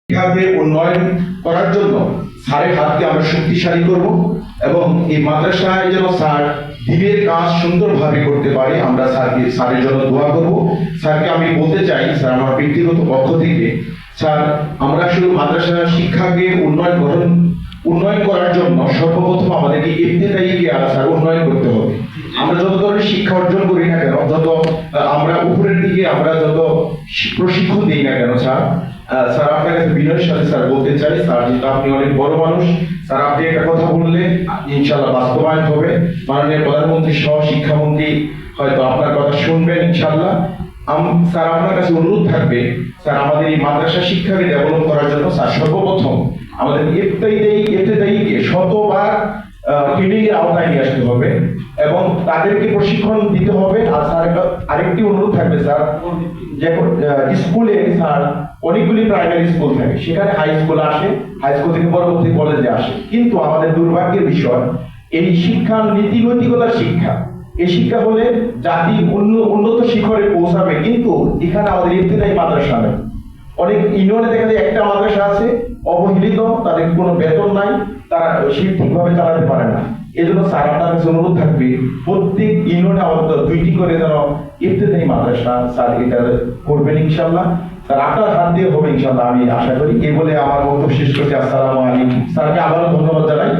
শিক্ষাকে উন্নয়ন করার জন্য স্যারের হাতকে আমরা শক্তিশালী করব এবং এই মাদ্রাসায় যেন স্যার দিনের কাজ সুন্দরভাবে করতে পারে আমরা স্যারের জন্য দোয়া করব। স্যারকে আমি বলতে চাই, স্যার আমার ব্যক্তিগত পক্ষ থেকে, স্যার আমরা শুধু মাদ্রাসা শিক্ষাকে উন্নয়ন করার জন্য সর্বপ্রথম আমাদেরকে ইবতেদায়ীকে স্যার উন্নয়ন করতে হবে। আমরা যত ধরনের শিক্ষা অর্জন করি না কেন, যত আমরা উপরের দিকে আমরা যত প্রশিক্ষণ দিই না কেন স্যার, স্যার আপনার কাছে বিনয়ের সাথে স্যার বলতে চাই, স্যার যেহেতু আপনি অনেক বড় মানুষ, স্যার আপনি একটা কথা বললে ইনশাআল্লাহ বাস্তবায়ন হবে। মাননীয় প্রধানমন্ত্রী সহ শিক্ষামন্ত্রী হয়তো আপনার কথা শুনবেন ইনশাআল্লাহ। স্যার আপনার কাছে অনুরোধ থাকবে, স্যার আমাদের এই মাদ্রাসা শিক্ষাকে ডেভেলপ করার জন্য স্যার সর্বপ্রথম আমাদের ইবতেদায়ীকে শতবার ট্রেনিং এর আওতায় নিয়ে আসতে হবে এবং তাদেরকে প্রশিক্ষণ দিতে হবে। আর স্যার আরেকটি অনুরোধ থাকবে স্যার, যেমন স্কুলে স্যার অনেকগুলি প্রাইমারি স্কুল থাকে, সেখানে হাই স্কুল আসে, হাই স্কুল থেকে পরবর্তী কলেজে আসে, কিন্তু আমাদের দুর্ভাগ্যের বিষয় এই শিক্ষা নীতিনৈতিকতার শিক্ষা, এই শিক্ষা হলে জাতি উন্নত শিখরে পৌঁছাবে, কিন্তু এখানে আমাদের ইবতেদায়ী মাদ্রাসা নেই। অনেক ইউনিয়নে দেখা যায় একটা মাদ্রাসা আছে অবহেলিত, তাদের কোনো বেতন নাই, তারা ঠিকভাবে চালাতে পারে না। এজন্য স্যার আপনার কাছে অনুরোধ থাকবে প্রত্যেক ইউনিয়নে আমাদের 2টি করে যেন ইবতেদায়ী মাদ্রাসা স্যার এটা করবেন ইনশাআল্লাহ। স্যার আপনার হাত দিয়ে হবে ইনশাআল্লাহ, আমি আশা করি। এই বলে আমার বক্তব্য শেষ করছি। আসসালামু আলাইকুম। স্যারকে আবারও ধন্যবাদ জানাই।